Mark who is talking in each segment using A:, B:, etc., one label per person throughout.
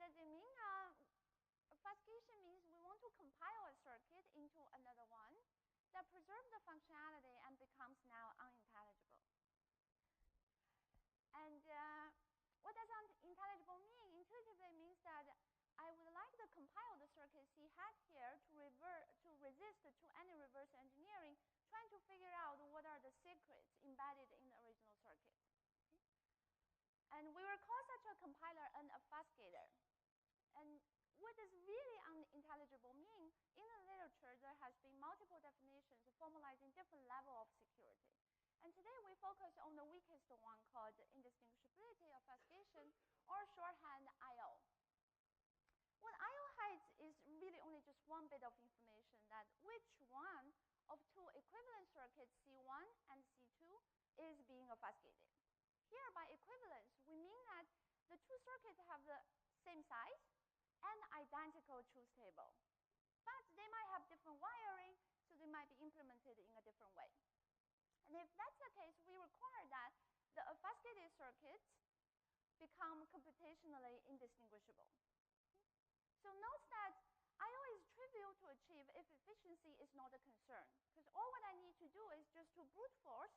A: does it mean? Obfuscation means we want to compile a circuit into another one that preserves the functionality and becomes now unintelligible. And what does unintelligible mean? Intuitively means that I would like the compiled circuit C hat here to resist to any reverse engineering, trying to figure out what are the secrets embedded in the original circuit. Okay? And we will call such a compiler an obfuscator. And what does really unintelligible mean? In the literature, there has been multiple definitions formalizing different level of security. And today we focus on the weakest one called indistinguishability, obfuscation, or shorthand I/O. What I/O hides is really only just one bit of information, that which one of two equivalent circuits, C1 and C2, is being obfuscated. Here, by equivalence, we mean that the two circuits have the same size and identical truth table. But they might have different wiring, so they might be implemented in a different way. And if that's the case, we require that the obfuscated circuits become computationally indistinguishable. Okay? So note that I/O is trivial to achieve if efficiency is not a concern, because all what I need to do is just to brute force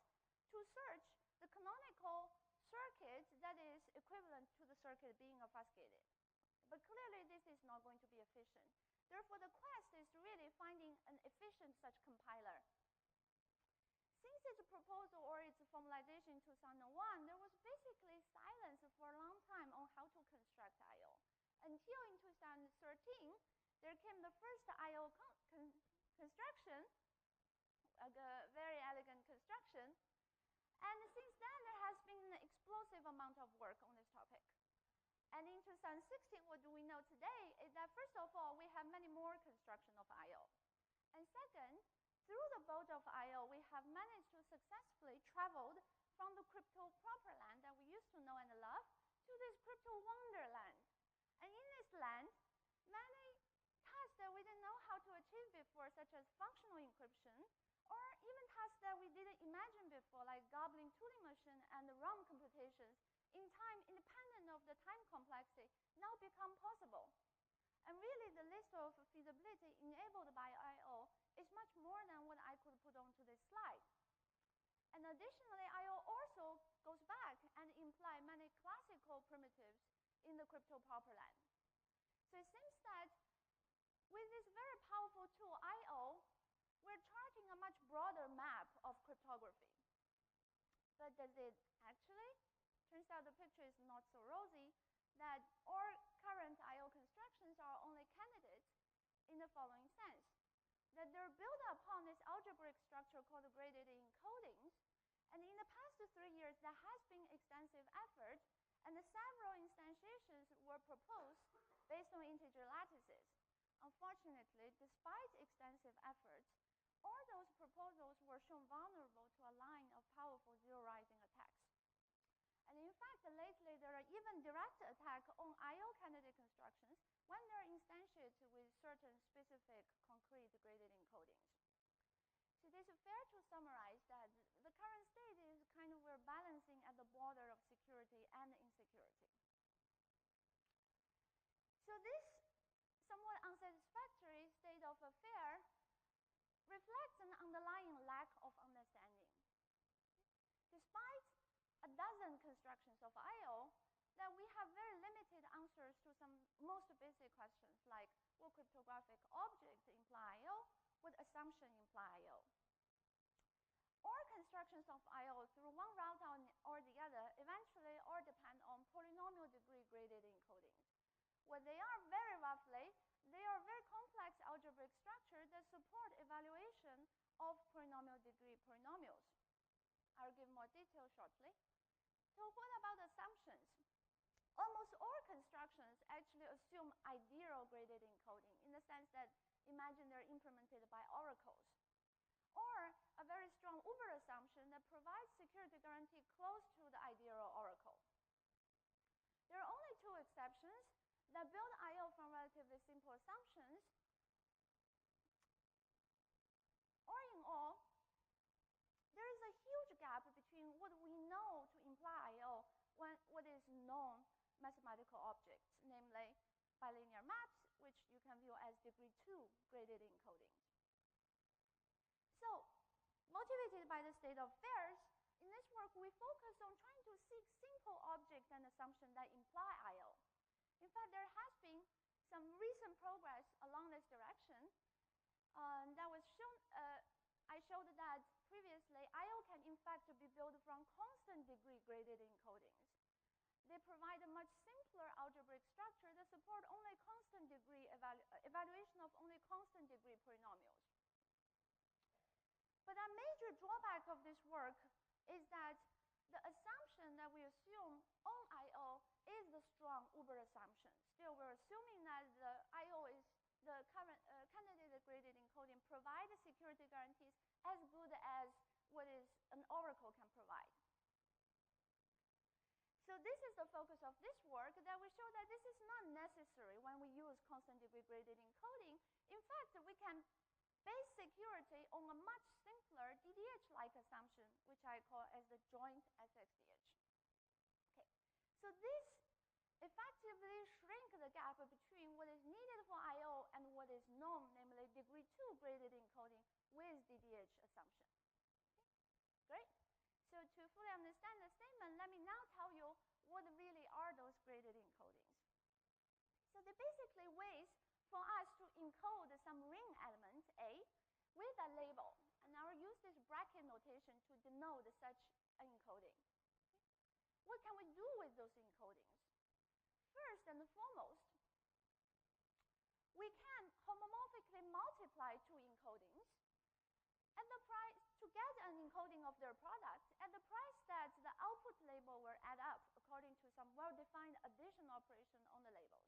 A: to search the canonical circuit that is equivalent to the circuit being obfuscated. But clearly, this is not going to be efficient. Therefore, the quest is really finding an efficient such compiler. Since its proposal or its formalization in 2001, there was basically silence for a long time on how to construct I/O. Until in 2013, there came the first I/O construction, a very elegant construction. And since then, there has been an explosive amount of work on this topic. And in 2016, what do we know today is that, first of all, we have many more construction of I/O. And second, through the boat of I/O, we have managed to successfully travel from the crypto proper land that we used to know and love to this crypto wonderland. And in this land, many tasks that we didn't know how to achieve before, such as functional encryption, or even tasks that we didn't imagine before, like Goblin Turing Machine and the ROM computations, in time independent of the time complexity, now become possible. And really, the list of feasibility enabled by I/O is much more than what I could put onto this slide. And additionally, I/O also goes back and implies many classical primitives in the crypto proper land. So it seems that with this very powerful tool, I/O, we're charting a much broader map of cryptography. But does it actually? Turns out the picture is not so rosy, that all current I/O constructions are only candidates in the following sense. That they're built upon this algebraic structure called graded encodings. And in the past 3 years, there has been extensive effort, and several instantiations were proposed based on integer lattices. Unfortunately, despite extensive efforts, all those proposals were shown vulnerable to a line of powerful zero-rising attacks. And in fact, lately, there are even direct attacks on I/O candidate constructions when they're instantiated with certain specific concrete graded encodings. So it is fair to summarize that the current state is kind of we're balancing at the border of security and insecurity. So this somewhat unsatisfactory state of affair reflects an underlying lack of understanding. Despite a dozen constructions of I/O, that we have very limited answers to some most basic questions like, what cryptographic object imply I/O? What assumption imply I/O? All constructions of I/O through one route or the other eventually all depend on polynomial degree graded encodings. What they are very roughly, they are very complex algebraic structures that support evaluation of polynomial degree polynomials. I'll give more detail shortly. So what about assumptions? Almost all constructions actually assume ideal graded encoding in the sense that imagine they're implemented by oracles, or a very strong Uber assumption that provides security guarantee close to the ideal oracle. There are only 2 exceptions that build I/O from relatively simple assumptions. All in all, there is a huge gap between what we know to imply I/O and what is known mathematical objects, namely bilinear maps, which you can view as degree 2 graded encodings. So, motivated by the state of affairs, in this work, we focus on trying to seek simple objects and assumptions that imply I/O. In fact, there has been some recent progress along this direction. That was shown. I showed that previously, I/O can in fact be built from constant degree graded encodings. They provide a much simpler algebraic structure that support only constant degree evaluation of only constant degree polynomials. But a major drawback of this work is that the assumption that we assume on I/O is the strong Uber assumption. Still, we're assuming that the I/O is the current candidate graded encoding provide security guarantees as good as what is an oracle can provide. So this is the focus of this work, that we show that this is not necessary when we use constant degree graded encoding. In fact, we can base security on a much simpler DDH-like assumption, which I call as the joint SXDH. Okay, so this effectively shrink the gap between what is needed for I/O and what is known, namely degree 2 graded encoding with DDH assumption. Okay, great. So to fully understand the statement, let me now tell you what really are those graded encodings. So they're basically ways for us to encode some ring element A with a label. And I will use this bracket notation to denote such encoding. Okay. What can we do with those encodings? First and foremost, we can homomorphically multiply two encodings at the price to get an encoding of their product at the price that the output label will add up according to some well-defined addition operation on the labels.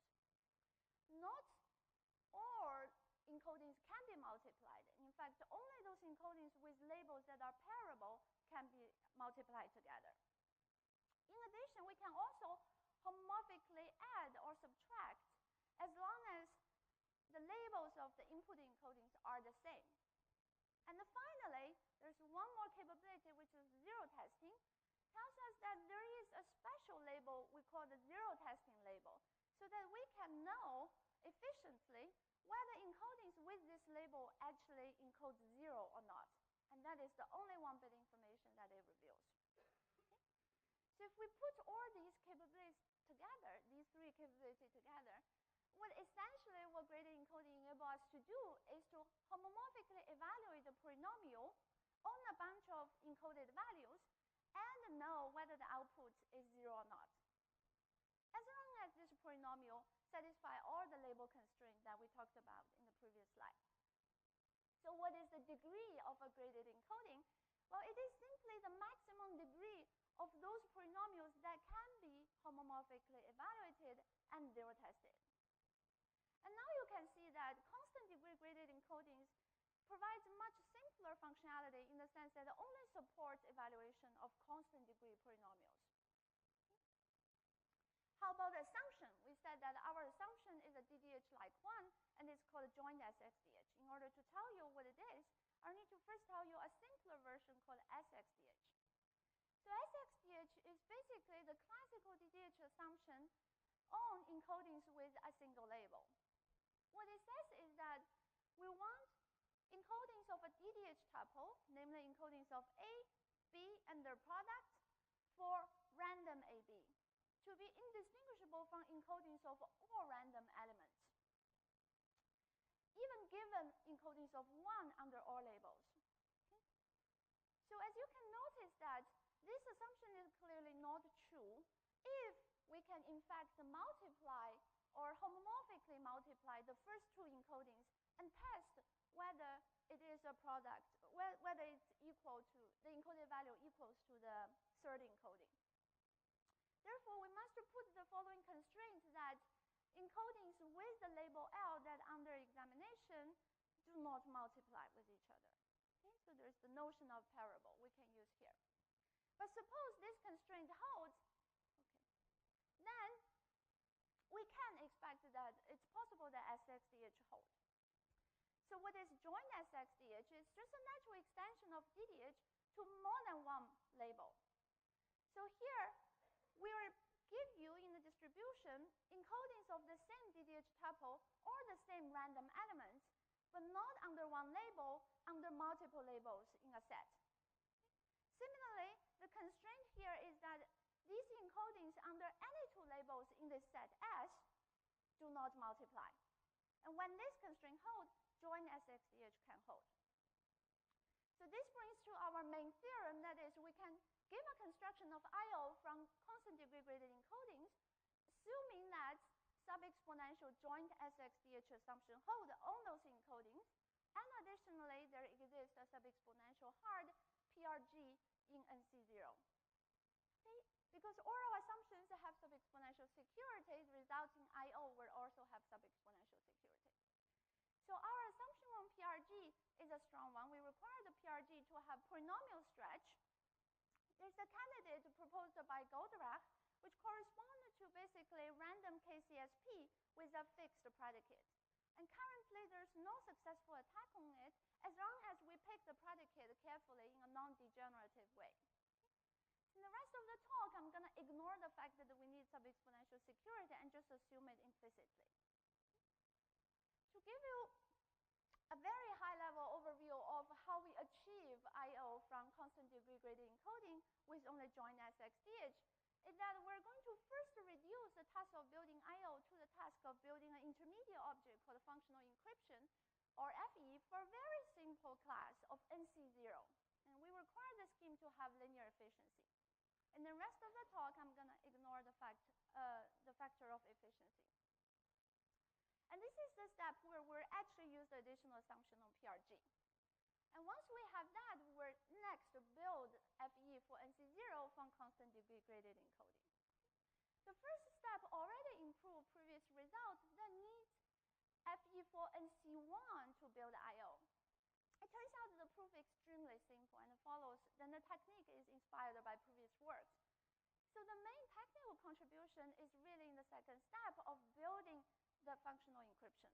A: Not all encodings can be multiplied. In fact, only those encodings with labels that are pairable can be multiplied together. In addition, we can also homomorphically add or subtract as long as the labels of the input encodings are the same. And finally, there's one more capability, which is zero testing. Tells us that there is a special label we call the zero testing label, so that we can know efficiently whether encodings with this label actually encode 0 or not. And that is the only 1-bit information that it reveals. Okay. So if we put all these capabilities together, these three capabilities together, what graded encoding enables us to do is to homomorphically evaluate the polynomial on a bunch of encoded values and know whether the output is 0 or not. As long as this polynomial satisfies all the label constraints that we talked about in the previous slide. So what is the degree of a graded encoding? Well, it is simply the maximum degree of those polynomials that can be homomorphically evaluated and zero tested. And now you can see that constant degree graded encodings provides much simpler functionality in the sense that it only supports evaluation of constant degree polynomials. Okay. How about the assumption? We said that our assumption is a DDH-like one, and it's called a joint SXDH. In order to tell you what it is, I need to first tell you a simpler version called SXDH. So SXDH is basically the classical DDH assumption on encodings with a single label. What it says is that we want encodings of a DDH tuple, namely encodings of A, B, and their product for random AB, to be indistinguishable from encodings of all random elements, even given encodings of 1 under all labels. Okay? So as you can notice that this assumption is clearly not true if we can in fact multiply or homomorphically multiply the first 2 encodings and test whether it is a product, whether it's equal to, the encoded value equals to the third encoding. Therefore, we must put the following constraint that encodings with the label L that under examination do not multiply with each other. Okay? So there's the notion of parable we can use here. But suppose this constraint holds, okay, then we can expect that it's possible that SXDH holds. So what is joint SXDH? It's just a natural extension of DDH to more than 1 label. So here, we are give you in the distribution encodings of the same DDH tuple or the same random elements, but not under one label, under multiple labels in a set. Similarly, the constraint here is that these encodings under any two labels in this set S do not multiply. And when this constraint holds, joint SXDH can hold. So this brings to our main theorem, that is, we can give a construction of I/O from constant degree graded encodings, assuming that sub-exponential joint SXDH assumption hold on those encodings, and additionally, there exists a sub-exponential hard PRG in NC0. See? Because oral assumptions have sub-exponential security, resulting I/O will also have sub-exponential security. So our assumption on PRG is a strong one. We require the PRG to have polynomial stretch. There's a candidate proposed by Goldrach, which corresponds to basically random KCSP with a fixed predicate. And currently, there's no successful attack on it as long as we pick the predicate carefully in a non-degenerative way. In the rest of the talk, I'm going to ignore the fact that we need sub-exponential security and just assume it implicitly. To give you a very high-level overview of how we achieve I/O from constant degree graded encoding with only joint SXDH, is that we're going to first reduce the task of building I/O to the task of building an intermediate object called functional encryption, or FE, for a very simple class of NC0. And we require the scheme to have linear efficiency. In the rest of the talk, I'm going to ignore the factor of efficiency. And this is the step where we're actually use the additional assumption on PRG. And once we have that, we're next build FE for NC0 from constant degree graded encoding. The first step already improved previous results that needs FE for NC1 to build I/O. It turns out the proof is extremely simple and follows, then the technique is inspired by previous works. So the main technical contribution is really in the second step of building the functional encryption.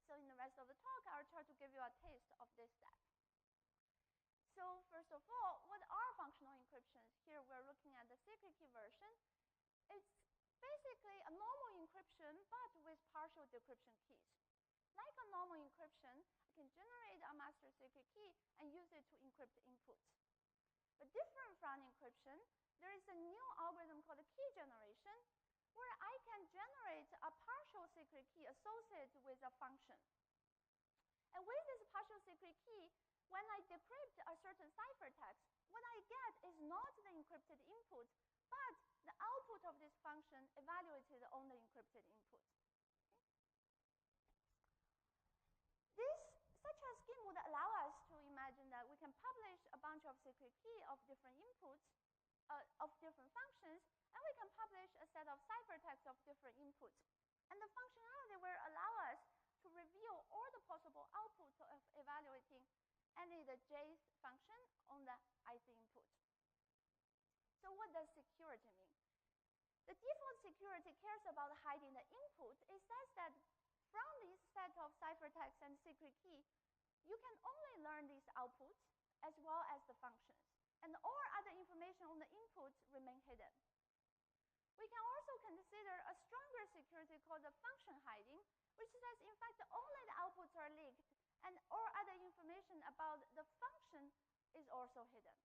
A: So in the rest of the talk, I'll try to give you a taste of this step. So first of all, what are functional encryptions? Here we're looking at the secret key version. It's basically a normal encryption, but with partial decryption keys. Like a normal encryption, I can generate a master secret key and use it to encrypt inputs. But different from encryption, there is a new algorithm called key generation, where I can generate a partial secret key associated with a function. And with this partial secret key, when I decrypt a certain ciphertext, what I get is not the encrypted input, but the output of this function evaluated on the encrypted input. Okay? Such a scheme would allow us to imagine that we can publish a bunch of secret key of different inputs, of different functions, and we can publish a set of ciphertexts of different inputs. And the functionality will allow us to reveal all the possible outputs of evaluating any the J's function on the IC input. So what does security mean? The default security cares about hiding the input. It says that from this set of ciphertext and secret key, you can only learn these outputs as well as the functions. And all other information on the inputs remain hidden. We can also consider a stronger security called the function hiding, which says, in fact, only the outputs are leaked, and all other information about the function is also hidden.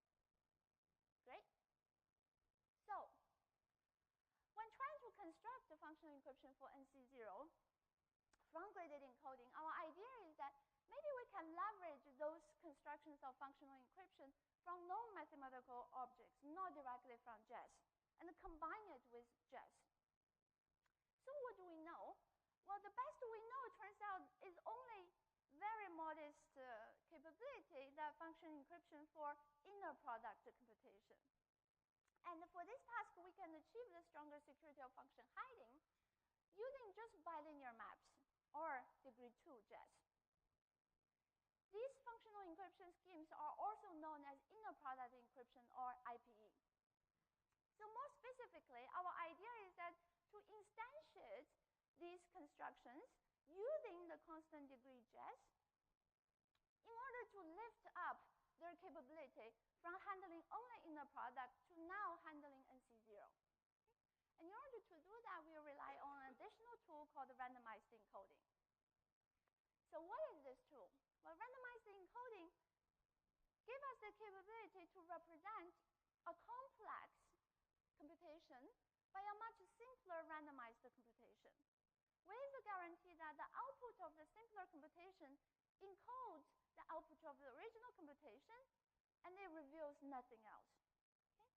A: Great? So, when trying to construct the functional encryption for NC0 from graded encoding, our idea is that maybe we can leverage those constructions of functional encryption from non-mathematical objects, not directly from JES, and combine it with JES. So what do we know? Well, the best we know, it turns out, is only very modest capability, that function encryption for inner product computation. And for this task, we can achieve the stronger security of function hiding using just bilinear maps or degree 2 JES. These functional encryption schemes are also known as inner product encryption, or IPE. So more specifically, our idea is that to instantiate these constructions using the constant degree JES in order to lift up their capability from handling only inner product to now handling NC0. Okay? And in order to do that, we rely on an additional tool called randomized encoding. So what is this tool? Well, randomized encoding gives us the capability to represent a complex computation by a much simpler randomized computation, with the guarantee that the output of the simpler computation encodes the output of the original computation, and it reveals nothing else. Okay?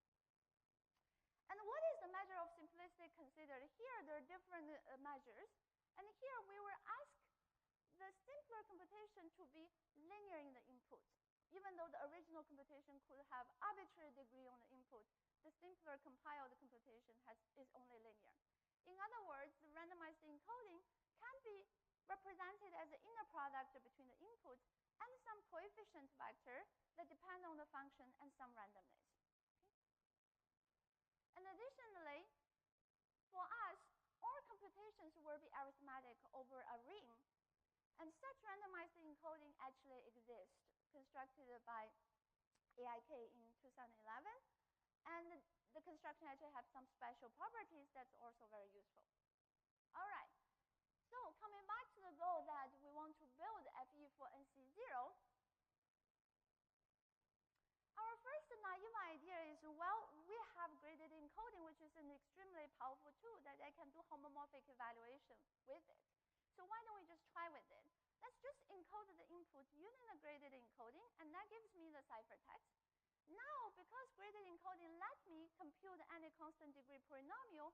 A: And what is the measure of simplicity considered? Here, there are different measures. And here, we will ask the simpler computation to be linear in the input. Even though the original computation could have arbitrary degree on the input, the simpler compiled computation is only linear. In other words, the randomized encoding can be represented as the inner product between the input and some coefficient vector that depend on the function and some randomness. Okay? And additionally, for us, all computations will be arithmetic over a ring. And such randomized encoding actually exists, constructed by AIK in 2011. And the construction actually has some special properties that's also very useful. All right. So coming back to the goal that we want to build FE for NC0, our first naive idea is, well, we have graded encoding, which is an extremely powerful tool that I can do homomorphic evaluation with it. So why don't we just try with it? Let's just encode the input using the graded encoding, and that gives me the ciphertext. Now, because graded encoding lets me compute any constant degree polynomial,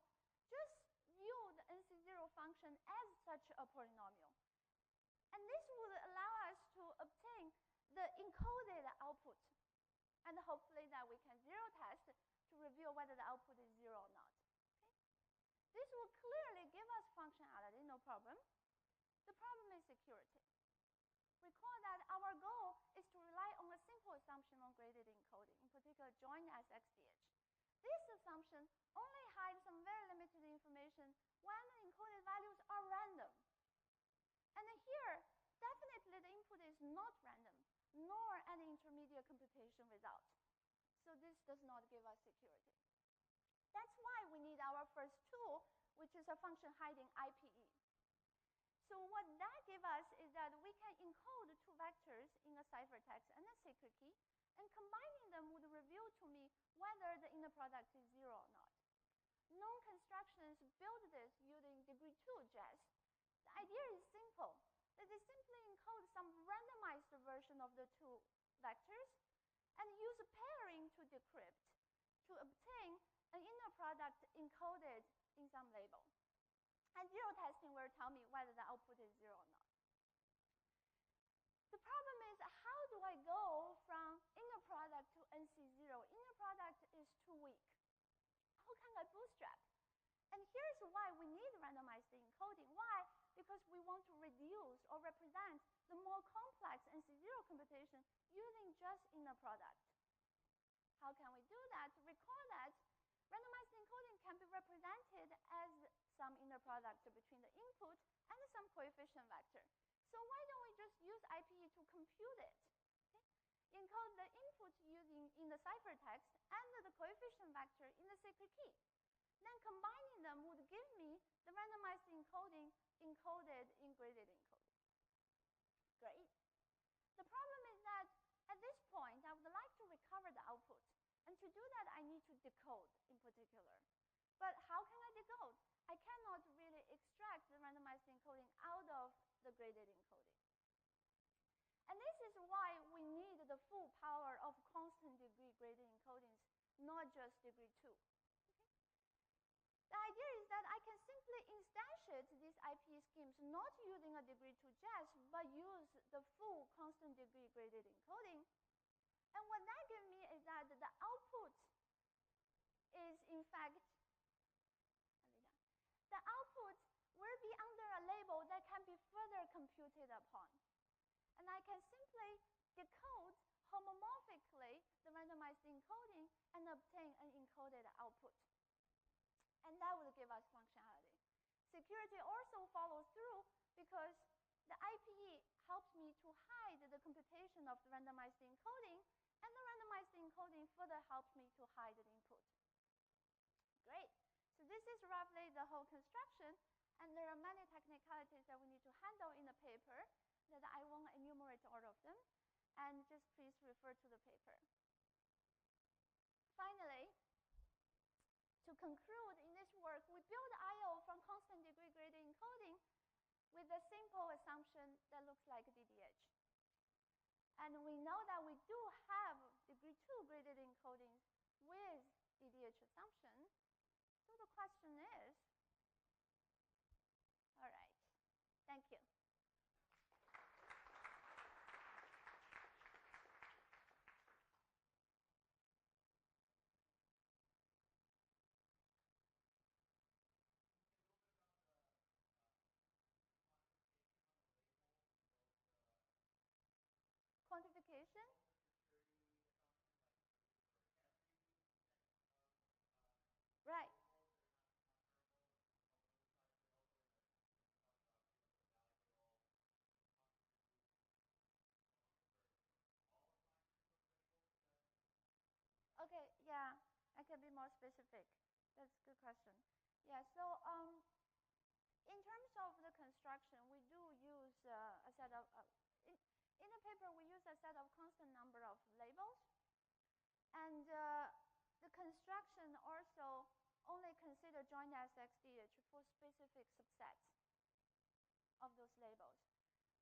A: just view the NC0 function as such a polynomial. And this would allow us to obtain the encoded output. And hopefully that we can zero test to reveal whether the output is 0 or not. Okay? This will clearly give us functionality, no problem. The problem is security. Recall that our goal is to rely on a simple assumption on graded encoding, in particular joint SXDH. This assumption only hides some very limited information when the encoded values are random. And here, definitely the input is not random, nor any intermediate computation result. So this does not give us security. That's why we need our first tool, which is a function hiding IPE. So what that gives us is that we can encode two vectors in a ciphertext and a secret key, and combining them would reveal to me whether the inner product is 0 or not. Known constructions build this using degree 2 JAS. The idea is simple, that they simply encode some randomized version of the two vectors and use pairing to decrypt to obtain an inner product encoded in some label. And zero testing will tell me whether the output is 0 or not. The problem is, how do I go from inner product to NC0? Inner product is too weak. How can I bootstrap? And here's why we need randomized encoding. Why? Because we want to reduce or represent the more complex NC0 computation using just inner product. How can we do that? Recall that randomized encoding can be represented as some inner product between the input and some coefficient vector. So why don't we just use IPE to compute it? Okay? Encode the input using in the ciphertext and the coefficient vector in the secret key. Then combining them would give me the randomized encoding encoded in graded encoding. Great. The problem is that at this point, I would like to recover the output. And to do that, I need to decode in particular. But how can I decode? I cannot really extract the randomized encoding out of the graded encoding. And this is why we need the full power of constant degree graded encodings, not just degree 2. Okay? The idea is that I can simply instantiate these IPE schemes not using a degree 2 JAS, but use the full constant degree graded encoding. And what that gives me is that the output is, in fact, the output will be under a label that can be further computed upon. And I can simply decode homomorphically the randomized encoding and obtain an encoded output. And that would give us functionality. Security also follows through because the IPE helps me to hide the computation of the randomized encoding, and the randomized encoding further helps me to hide the input. Great. So So this is roughly the whole construction, and there are many technicalities that we need to handle in the paper that I won't enumerate all of them, and just please refer to the paper. Finally, to conclude, in this work, we build I/O from constant degree graded encoding with a simple assumption that looks like DDH. And we know that we do have degree 2 graded encodings with DDH assumption. So the question is, all right, thank you. Quantification? Right. Okay, yeah, I can be more specific. That's a good question. Yeah, so in terms of the construction, we do use a set of, in the paper, we use a set of constant number of labels. And the construction also only consider joint SXDH for specific subsets of those labels.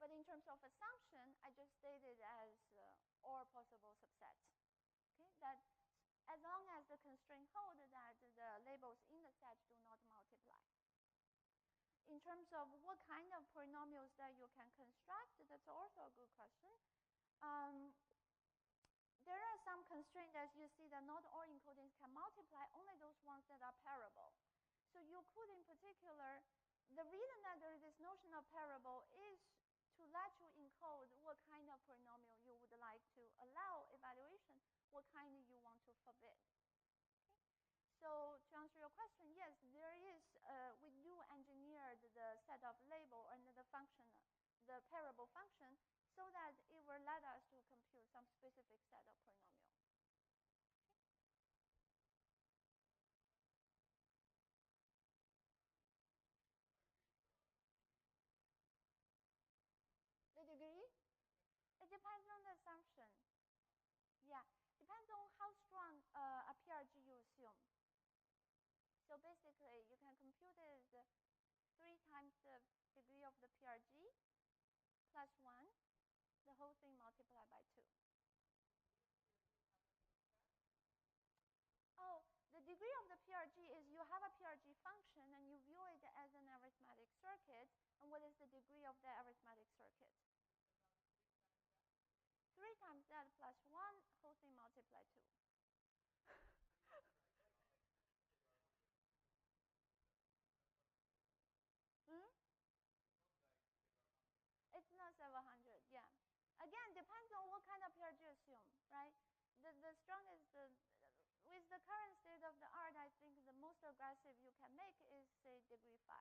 A: But in terms of assumption, I just stated as all possible subsets. Okay, that as long as the constraint hold that the labels in the set do not multiply. In terms of what kind of polynomials that you can construct, that's also a good question. There are some constraints, as you see, that not all encodings can multiply, only those ones that are parable. So you could, in particular, the reason that there is this notion of parable is to let you encode what kind of polynomial you would like to allow evaluation, what kind you want to forbid. Okay? So to answer your question, yes, there is, we do engineer the set of label and the function, the parable function, so that it will let us to compute some specific set of polynomial. Okay. The degree? It depends on the assumption. Yeah, depends on how strong a PRG you assume. So basically, you can compute it as 3 times the degree of the PRG plus 1, the whole thing multiplied by 2. Oh, the degree of the PRG is you have a PRG function and you view it as an arithmetic circuit. And what is the degree of the arithmetic circuit? 3 times that plus 1, whole thing multiplied 2. It's not 700, yeah. Again, depends on what kind of PRG you assume, right? The strongest, with the current state of the art, I think the most aggressive you can make is, say, degree 5.